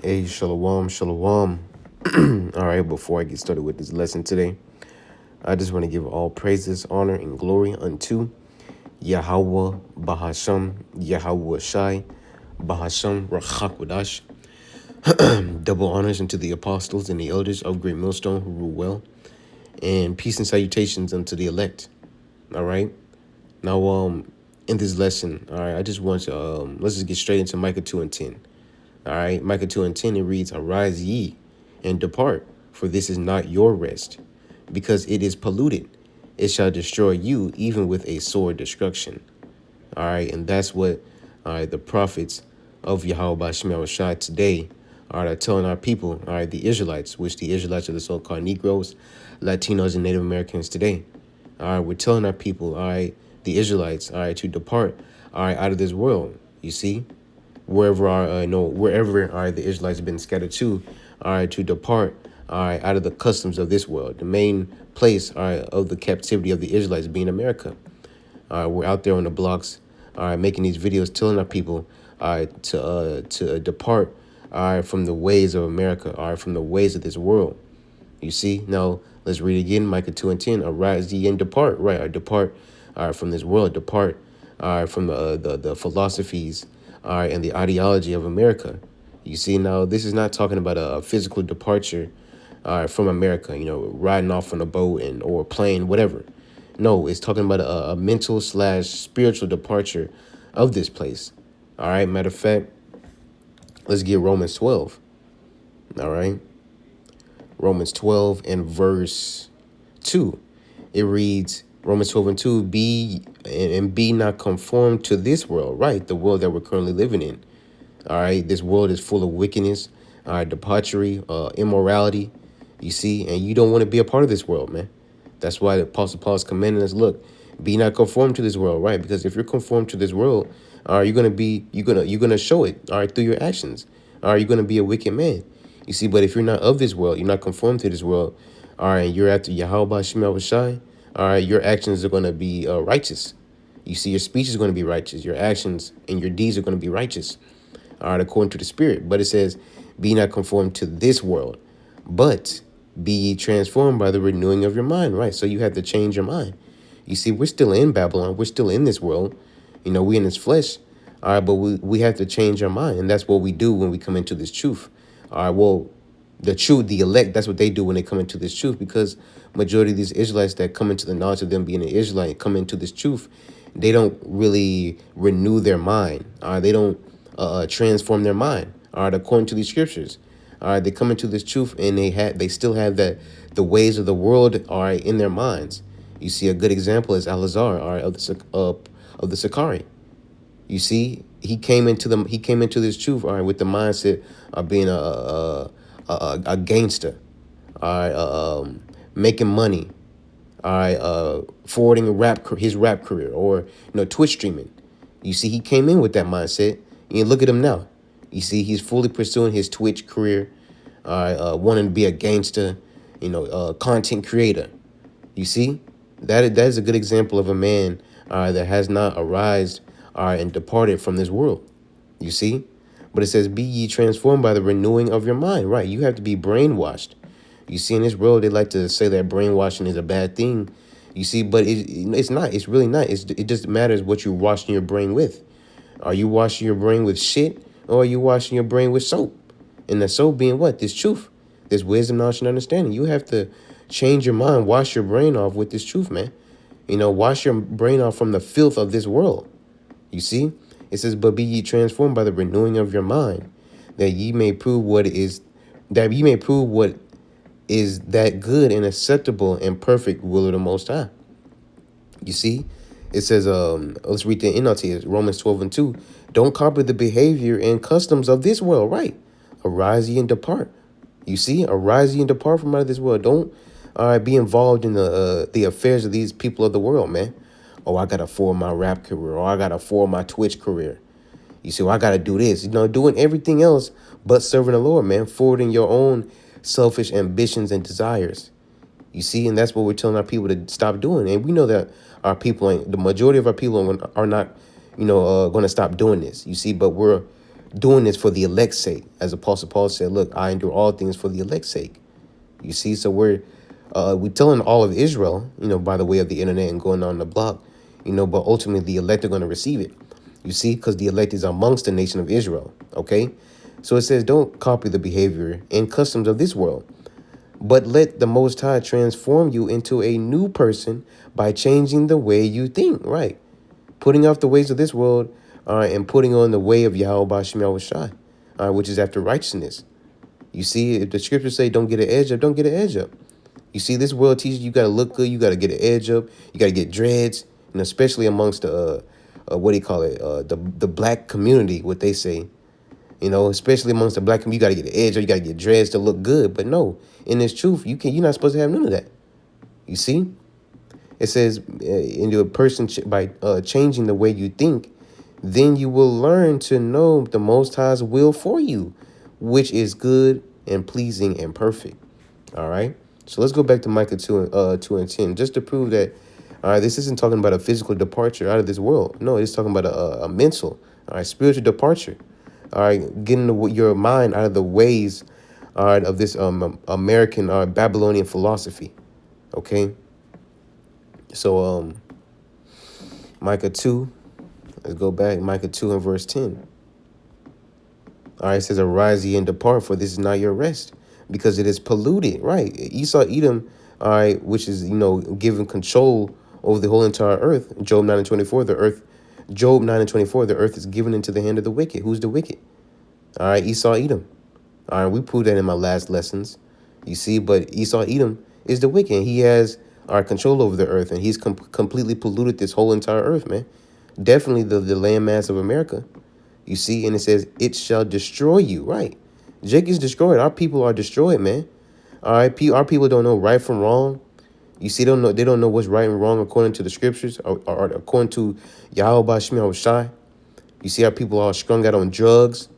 Hey, shalom, shalom. All right, before I get started with this lesson today, I just want to give all praises, honor, and glory unto Yahweh Bahasham, Yahweh Shai, Bahasham Rachakwadash. Double honors unto the apostles and the elders of Great Millstone who rule well, and peace and salutations unto the elect. All right. Now, in this lesson, all right, I just want to let's just get straight into Micah 2:10. All right, Micah 2:10, it reads, "Arise ye and depart, for this is not your rest, because it is polluted. It shall destroy you, even with a sword destruction." All right, and that's what the prophets of Yahweh Shemel Shai today are telling our people, all right, the Israelites, which the Israelites are the so-called Negroes, Latinos, and Native Americans today. All right, we're telling our people, all right, the Israelites, all right, to depart, all right, out of this world. You see, wherever wherever all right the Israelites have been scattered to, all right, to depart, all right, out of the customs of this world. The main place, all right, of the captivity of the Israelites being America. We're out there on the blocks, all right, making these videos, telling our people, all right, to depart, all right, from the ways of America, all right, from the ways of this world. You see, now let's read again, Micah 2:10. Arise ye and depart, right? Or depart, all right, from this world. Depart, all right, from the philosophies, all right, and the ideology of America. You see, now this is not talking about a physical departure, all right, from America. You know, riding off on a boat and or plane, whatever. No, it's talking about a mental slash spiritual departure of this place. All right. Matter of fact, let's get Romans 12. All right. Romans 12 and verse 2. It reads, Romans 12 and 2, be not conformed to this world, right? The world that we're currently living in. All right. This world is full of wickedness, all right, debauchery, immorality. You see, and you don't want to be a part of this world, man. That's why the Apostle Paul is commanding us, look, be not conformed to this world, right? Because if you're conformed to this world, all right, you're gonna show it, all right, through your actions. All right, you're gonna be a wicked man. You see, but if you're not of this world, you're not conformed to this world, all right, and you're after Yahweh Shemel Shai, all right, your actions are gonna be righteous. You see, your speech is going to be righteous. Your actions and your deeds are going to be righteous, all right, according to the Spirit. But it says, be not conformed to this world, but be ye transformed by the renewing of your mind, right? So you have to change your mind. You see, we're still in Babylon. We're still in this world. You know, we in this flesh, all right, but we have to change our mind. And that's what we do when we come into this truth. All right, well, the truth, the elect, that's what they do when they come into this truth, because majority of these Israelites that come into the knowledge of them being an Israelite and come into this truth, they don't really renew their mind. They don't transform their mind. All right, according to these scriptures. All right, they come into this truth and they still have that the ways of the world are in their minds. You see, a good example is Alazar, all right, of the Sakari. You see, he came into this truth, all right, with the mindset of being a gangster, all right, making money, all right, forwarding his rap career, or Twitch streaming. You see, he came in with that mindset, and look at him now. You see, he's fully pursuing his Twitch career, all right, wanting to be a gangster, content creator. You see, that is a good example of a man that has not arised and departed from this world. You see, but it says, "Be ye transformed by the renewing of your mind." Right, you have to be brainwashed. You see, in this world, they like to say that brainwashing is a bad thing. You see, but it's not. It's really not. It just matters what you're washing your brain with. Are you washing your brain with shit, or are you washing your brain with soap? And the soap being what? This truth, this wisdom, knowledge, and understanding. You have to change your mind, wash your brain off with this truth, man. Wash your brain off from the filth of this world. You see? It says, "But be ye transformed by the renewing of your mind, that ye may prove what is that good and acceptable and perfect will of the Most High." You see? It says, let's read the NLT, it's Romans 12 and 2. "Don't copy the behavior and customs of this world," right? "Arise ye and depart." You see? Arise ye and depart from out of this world. Don't be involved in the affairs of these people of the world, man. Oh, I gotta forward my rap career, or I gotta forward my Twitch career. You see, well, I got to do this, doing everything else but serving the Lord, man, forwarding your own selfish ambitions and desires. You see, and that's what we're telling our people to stop doing. And we know that the majority of our people are not, going to stop doing this. You see, but we're doing this for the elect's sake. As Apostle Paul said, look, I endure all things for the elect's sake. You see, so we're telling all of Israel, by the way of the internet and going on the block, but ultimately the elect are going to receive it. You see, because the elect is amongst the nation of Israel. Okay. So it says, don't copy the behavior and customs of this world, but let the Most High transform you into a new person by changing the way you think. Right. Putting off the ways of this world and putting on the way of Yahweh Ba'Shem Yahushai, which is after righteousness. You see, if the scriptures say don't get an edge up, don't get an edge up. You see, this world teaches you got to look good, you got to get an edge up, you got to get dreads, and especially amongst the, what do you call it, the black community, what they say, especially amongst the black community, you got to get an edge up, you got to get dreads to look good. But no, in this truth, you're not supposed to have none of that. You see? It says, into a person by changing the way you think, then you will learn to know the Most High's will for you, which is good and pleasing and perfect. All right. So let's go back to Micah 2 and 10, just to prove that, all right, this isn't talking about a physical departure out of this world. No, it's talking about a mental, all right, spiritual departure. All right, getting your mind out of the ways, all right, of this American Babylonian philosophy. Okay. So Micah 2, let's go back. Micah 2 and verse 10. All right, it says, arise ye and depart, for this is not your rest, because it is polluted. Right. Esau, Edom, all right, which is, given control over the whole entire earth. Job 9 and 24, the earth is given into the hand of the wicked. Who's the wicked? All right, Esau, Edom. All right, we proved that in my last lessons. You see, but Esau, Edom is the wicked. He has our control over the earth, and he's completely polluted this whole entire earth, man. Definitely the landmass of America. You see, and it says, it shall destroy you, right? Jake is destroyed. Our people are destroyed, man. All right, our people don't know right from wrong. You see, they don't know what's right and wrong according to the scriptures, or according to Yahweh Ba'Shem Yahushai. You see our people are strung out on drugs,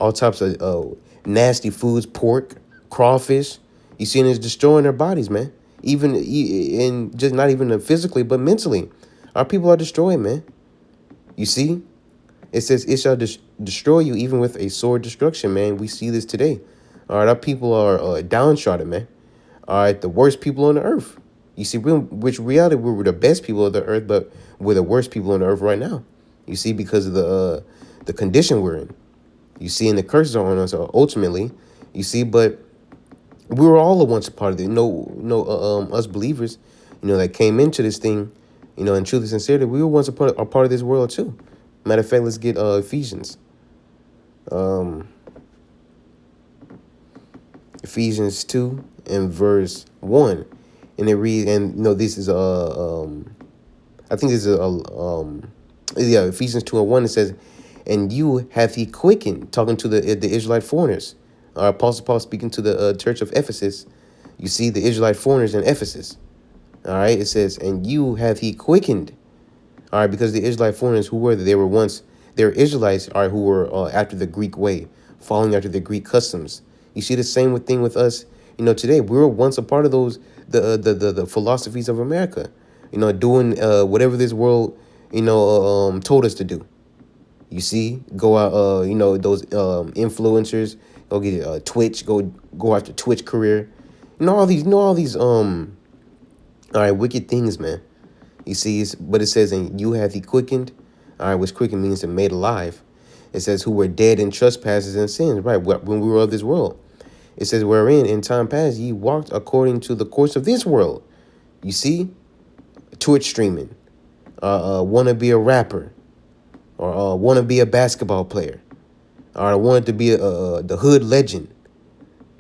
all types of nasty foods, pork, crawfish. You see, and it's destroying their bodies, man. Even in just not even physically, but mentally. Our people are destroyed, man. You see? It says, it shall destroy you even with a sword destruction, man. We see this today. All right, our people are downtrodden, man. All right, the worst people on the earth. You see, which reality, we were the best people of the earth, but we're the worst people on the earth right now. You see, because of the condition we're in. You see, and the curses are on us ultimately. You see, but we were all once a part of it. Us believers, that came into this thing, in truth and sincerity, we were once a part of this world too. Matter of fact, let's get Ephesians. Ephesians 2 and verse 1. And it reads, and this is I think this is Ephesians 2 and 1. It says, and you hath he quickened, talking to the Israelite foreigners. Apostle Paul speaking to the church of Ephesus. You see the Israelite foreigners in Ephesus. All right, it says, and you hath he quickened. All right, because the Israelite foreigners, who were they? They were Israelites, all right, who were after the Greek way, following after the Greek customs. You see the same thing with us, today. We were once a part of those, the philosophies of America, doing whatever this world, told us to do. You see, go out, those influencers, go get a Twitch, go after Twitch career, all these, all right, wicked things, man. You see, but it says, and you have he quickened, all right, which quickened means to made alive. It says, who were dead in trespasses and sins, right, when we were of this world. It says, wherein in time past ye walked according to the course of this world. You see, Twitch streaming, want to be a rapper, or want to be a basketball player, or wanted to be the hood legend.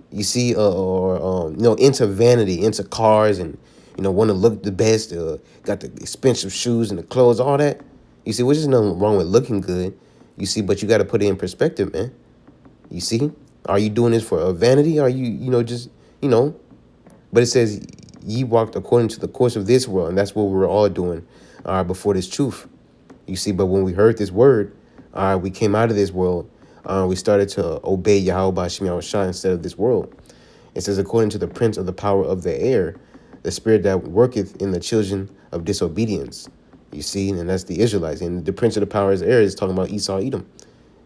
You see, or into vanity, into cars, and want to look the best. Got the expensive shoes and the clothes, all that. You see, which is nothing wrong with looking good. You see, but you got to put it in perspective, man. You see, are you doing this for a vanity? Are you just But it says ye walked according to the course of this world, and that's what we were all doing before this truth. You see, but when we heard this word, we came out of this world. We started to obey Yahweh Ba'Shem Yahushua instead of this world. It says, according to the prince of the power of the air, the spirit that worketh in the children of disobedience. You see, and that's the Israelites. And the prince of the power of the air is talking about Esau, Edom.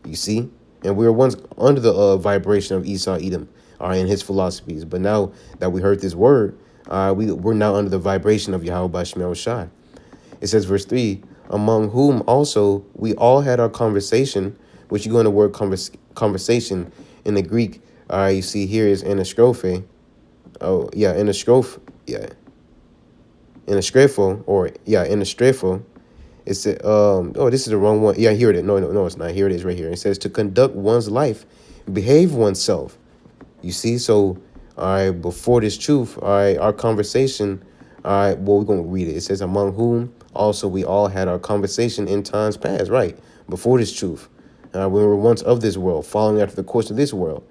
You see, And we were once under the vibration of Esau Edom, and his philosophies. But now that we heard this word, we're now under the vibration of Yahweh Shemel Shai. It says, verse 3, among whom also we all had our conversation, which you go in the word conversation in the Greek. You see here is anastrophe. Oh, yeah, anastrophe. Yeah, anastrepho, or yeah, anastrepho. It's oh, this is the wrong one. Yeah, here it is. No, it's not. Here it is right here. It says to conduct one's life, behave oneself. You see, so all right, before this truth, all right, our conversation, all right, well, we're gonna read it. It says, among whom also we all had our conversation in times past, right? Before this truth. When we were once of this world, following after the course of this world.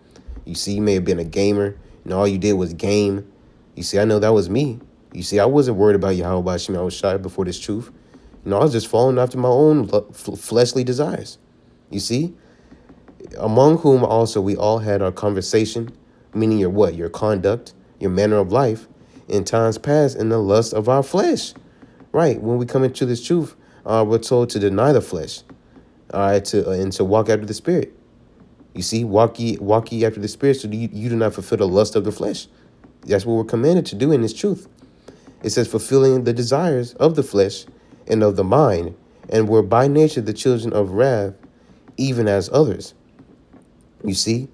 You see, you may have been a gamer, and all you did was game. You see, I know that was me. You see, I wasn't worried about Yahweh Shem. I was shy before this truth. I was just following after my own fleshly desires. You see, among whom also we all had our conversation, meaning your what? Your conduct, your manner of life, in times past in the lust of our flesh. Right, when we come into this truth, we're told to deny the flesh, and to walk after the spirit. You see, walk ye after the spirit, so you do not fulfill the lust of the flesh. That's what we're commanded to do in this truth. It says, fulfilling the desires of the flesh and of the mind, and were by nature the children of wrath, even as others. You see?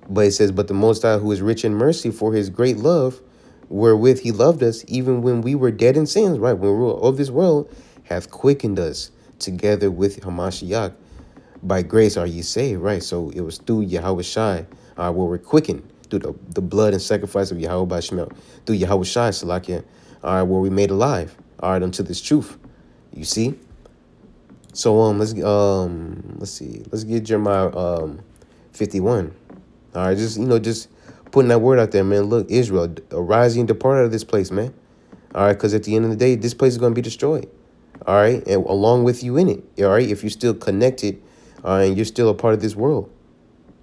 But it says, but the Most High, who is rich in mercy for his great love, wherewith he loved us, even when we were dead in sins, right? When we were of this world, hath quickened us together with Hamashiach. By grace are ye saved, right? So it was through Yahweh Shai, where we're quickened, through the blood and sacrifice of Yahweh Bashmel, through Yahweh Shai, Salakia, where we made alive, unto this truth. You see? So let's see. Let's get Jeremiah 51. All right, just putting that word out there, man. Look, Israel, arise and depart out of this place, man. All right, because at the end of the day, this place is going to be destroyed. All right, and along with you in it. All right, if you're still connected, and you're still a part of this world.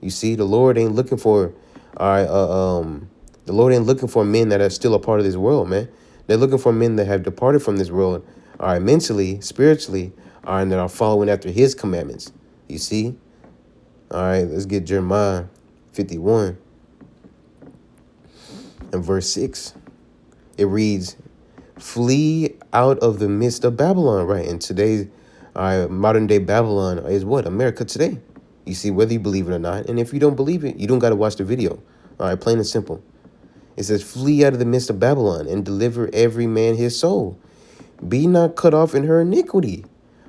You see, the Lord ain't looking for, the Lord ain't looking for men that are still a part of this world, man. They're looking for men that have departed from this world, all right, mentally, spiritually, all right, and that are following after his commandments. You see? All right, let's get Jeremiah 51 and verse 6. It reads, flee out of the midst of Babylon, right? And today's modern day Babylon is what? America today. You see, whether you believe it or not. And if you don't believe it, you don't got to watch the video. All right, plain and simple. It says, flee out of the midst of Babylon and deliver every man his soul. Be not cut off in her iniquity.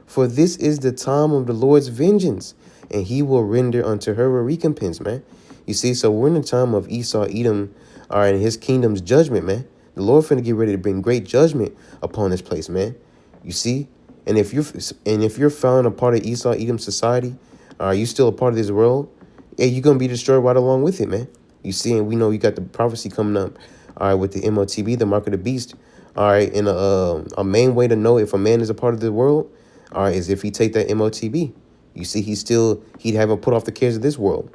For this is the time of the Lord's vengeance, and he will render unto her a recompense, man. You see, so we're in the time of Esau, Edom, and his kingdom's judgment, man. The Lord finna get ready to bring great judgment upon this place, man. You see? And if you're found a part of Esau, Edom society, are you still a part of this world? Yeah, you're gonna be destroyed right along with it, man. You see, and we know you got the prophecy coming up, all right, with the MOTB, the mark of the beast. All right, and a main way to know if a man is a part of the world, all right, is if he take that MOTB. You see, he'd haven't put off the cares of this world.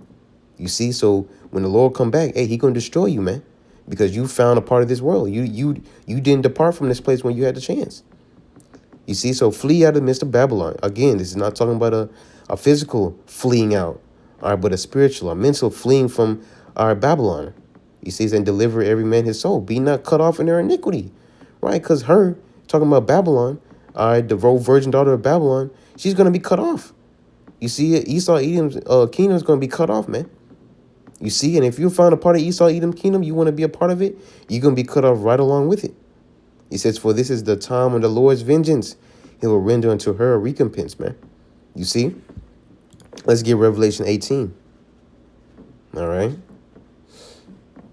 You see, so when the Lord come back, hey, he gonna destroy you, man, because you found a part of this world. You didn't depart from this place when you had the chance. You see, so flee out of the midst of Babylon. Again, this is not talking about a physical fleeing out, all right, but a spiritual, a mental fleeing from our Babylon. You see, and deliver every man his soul. Be not cut off in their iniquity, right? Because her, talking about Babylon, all right, the virgin daughter of Babylon, she's going to be cut off. You see, Esau, Edom's kingdom is going to be cut off, man. You see, and if you found a part of Esau, Edom kingdom, you want to be a part of it, you're going to be cut off right along with it. He says, for this is the time of the Lord's vengeance. He will render unto her a recompense, man. You see? Let's get Revelation 18. All right.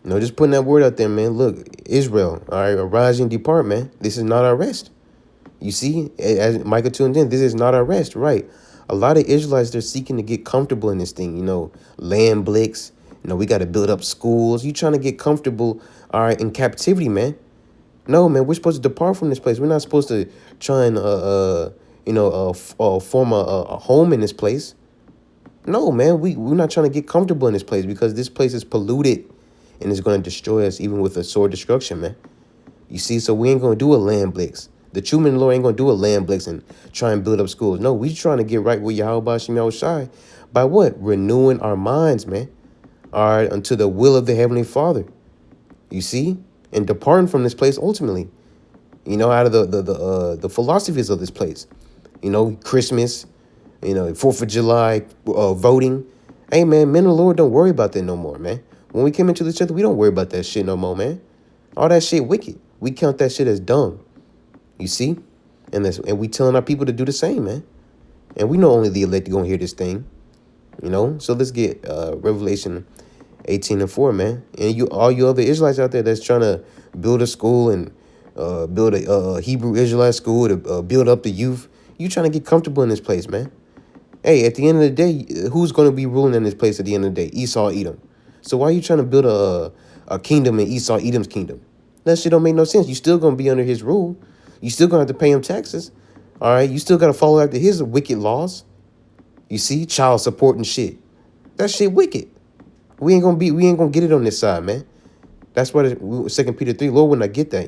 No, just putting that word out there, man. Look, Israel, all right, arise and depart, man. This is not our rest. You see, as Micah 2 and 10, this is not our rest, right? A lot of Israelites, they're seeking to get comfortable in this thing, land blicks. We got to build up schools. You trying to get comfortable, all right, in captivity, man. No, man, we're supposed to depart from this place. We're not supposed to try and, form a home in this place. No, man, we're not trying to get comfortable in this place because this place is polluted and it's going to destroy us even with a sword destruction, man. You see, so we ain't going to do a land blitz. The true men of the Lord ain't going to do a land blitz and try and build up schools. No, we trying to get right with Yahweh Shem Shai By what? Renewing our minds, man. All right, unto the will of the Heavenly Father. You see? And departing from this place ultimately. Out of the philosophies of this place. Christmas, 4th of July, voting. Hey, man, men of the Lord don't worry about that no more, man. When we came into the church, we don't worry about that shit no more, man. All that shit wicked. We count that shit as dumb. You see? And we telling our people to do the same, man. And we know only the elect are going to hear this thing. So let's get Revelation 18:4, man. And all you other Israelites out there that's trying to build a school and build a Hebrew Israelite school to build up the youth, you trying to get comfortable in this place, man. Hey, at the end of the day, who's going to be ruling in this place at the end of the day? Esau, Edom. So why are you trying to build a kingdom in Esau, Edom's kingdom? That shit don't make no sense. You still going to be under his rule. You still going to have to pay him taxes. All right? You still got to follow after his wicked laws. You see? Child support and shit. That shit wicked. We ain't gonna get it on this side, man. That's why 2 Peter 3, Lord, when I get that,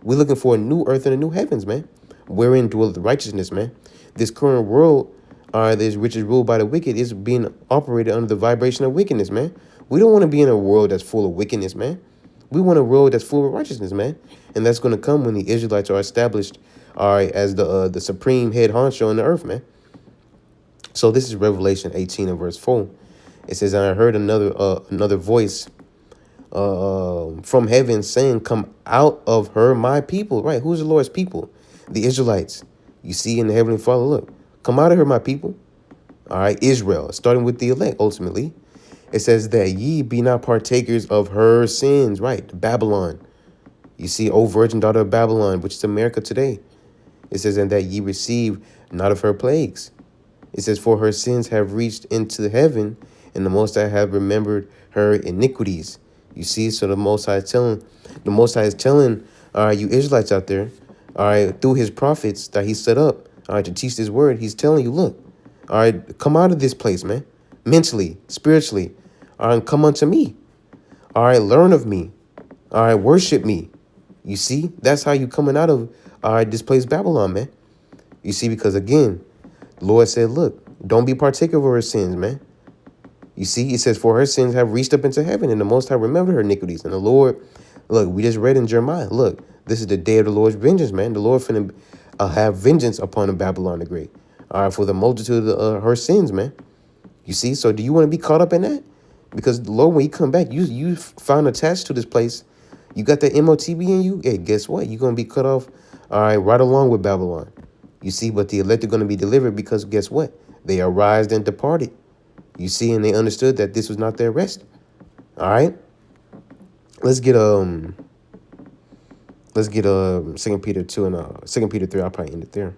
we're looking for a new earth and a new heavens, man. Wherein dwelleth righteousness, man. This current world, this which is ruled by the wicked, is being operated under the vibration of wickedness, man. We don't want to be in a world that's full of wickedness, man. We want a world that's full of righteousness, man. And that's going to come when the Israelites are established, as the supreme head honcho on the earth, man. So this is Revelation 18 and verse 4. It says, and I heard another voice from heaven saying, come out of her, my people. Right. Who's the Lord's people? The Israelites. You see in the Heavenly Father, look, come out of her, my people. All right. Israel, starting with the elect, ultimately. It says that ye be not partakers of her sins. Right. Babylon. You see, O virgin daughter of Babylon, which is America today. It says, and that ye receive not of her plagues. It says, for her sins have reached into heaven, and the Most High have remembered her iniquities. You see, so the Most High is telling, all right, you Israelites out there, all right, through his prophets that he set up, all right, to teach this word, he's telling you, look, all right, come out of this place, man, mentally, spiritually, all right, and come unto me, all right, learn of me, all right, worship me. You see, that's how you coming out of, all right, this place, Babylon, man. You see, because again, the Lord said, look, don't be partaker of her sins, man. You see, it says, for her sins have reached up into heaven, and the Most High remembered her iniquities. And the Lord, look, we just read in Jeremiah, look, this is the day of the Lord's vengeance, man. The Lord finna have vengeance upon the Babylon the Great. All right, for the multitude of her sins, man. You see, so do you want to be caught up in that? Because the Lord, when you come back, you found attached to this place. You got that MOTB in you. Hey, guess what? You're going to be cut off, all right along with Babylon. You see, but the elect are going to be delivered because guess what? They arised and departed. You see, and they understood that this was not their rest. All right. Let's get 2 Peter 2 and 2 Peter 3. I'll probably end it there.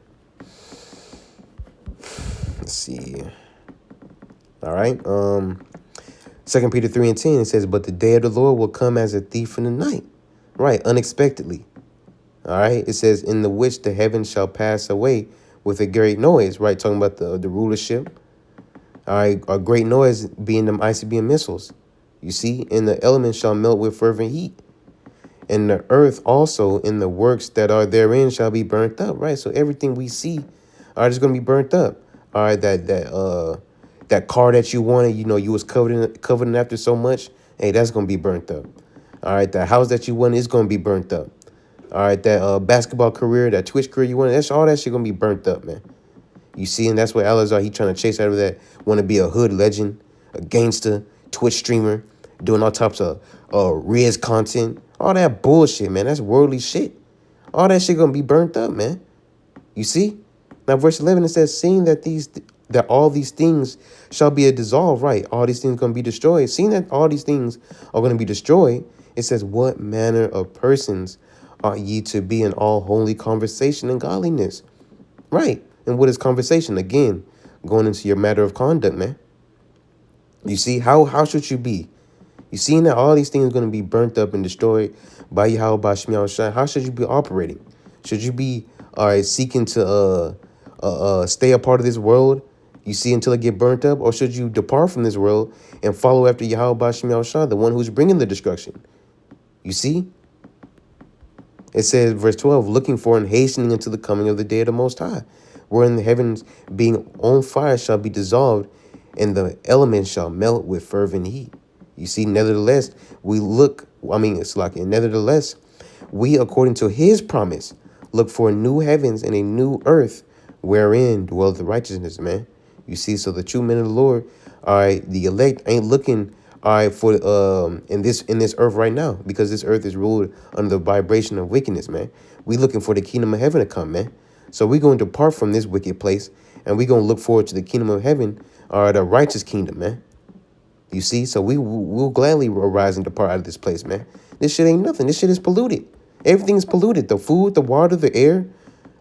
Let's see. All right. 2 Peter 3 and 10, it says, but the day of the Lord will come as a thief in the night. Right, unexpectedly. All right. It says, in the which the heavens shall pass away with a great noise. Right, talking about the rulership. All right, a great noise being them ICBM missiles. You see, and the elements shall melt with fervent heat. And the earth also in the works that are therein shall be burnt up. Right, so everything we see are just going to be burnt up. All right, that car that you wanted, you was coveting after so much. Hey, that's going to be burnt up. All right, the house that you wanted is going to be burnt up. All right, that basketball career, that Twitch career you wanted, that's all that shit going to be burnt up, man. You see, and that's what Alazar, he trying to chase out of that, want to be a hood legend, a gangster, Twitch streamer, doing all types of Riz content, all that bullshit, man. That's worldly shit. All that shit going to be burnt up, man. You see? Now, verse 11, it says, seeing that all these things shall be dissolved, right? All these things going to be destroyed. Seeing that all these things are going to be destroyed, it says, what manner of persons are ye to be in all holy conversation and godliness? Right. And what is conversation? Again, going into your matter of conduct, man. You see, how should you be? You seeing that all these things are going to be burnt up and destroyed by Yahweh, by Shemiah Shai. How should you be operating? Should you be seeking to stay a part of this world? You see, until it get burnt up, or should you depart from this world and follow after Yahweh, by Shemiah Shai, the one who's bringing the destruction? You see. It says, verse 12, looking for and hastening unto the coming of the day of the Most High, wherein the heavens being on fire shall be dissolved, and the elements shall melt with fervent heat. You see, nevertheless, we look, I mean, it's like, nevertheless, we, according to his promise, look for new heavens and a new earth wherein dwelleth the righteousness, man. You see, so the true men of the Lord, all right, the elect ain't looking, all right, for in this earth right now, because this earth is ruled under the vibration of wickedness, man. We looking for the kingdom of heaven to come, man. So we're going to depart from this wicked place, and we're going to look forward to the kingdom of heaven, or the righteous kingdom, man. You see, so we'll gladly arise and depart out of this place, man. This shit ain't nothing. This shit is polluted. Everything is polluted. The food, the water, the air,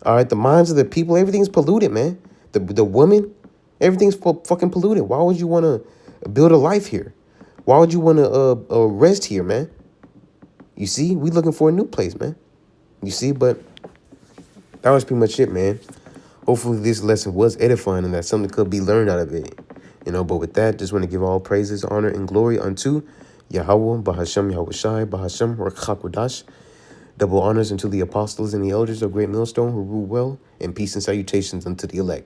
all right, the minds of the people, everything's polluted, man. The woman, everything's fucking polluted. Why would you want to build a life here? Why would you want to rest here, man? You see, we looking for a new place, man. You see, but that was pretty much it, man. Hopefully this lesson was edifying and that something could be learned out of it. But with that, just want to give all praises, honor, and glory unto Yahweh, Bahashem, Yahweh Shai, Bahashem, Rakhakwadash. Double honors unto the apostles and the elders of Great Millstone who rule well, and peace and salutations unto the elect.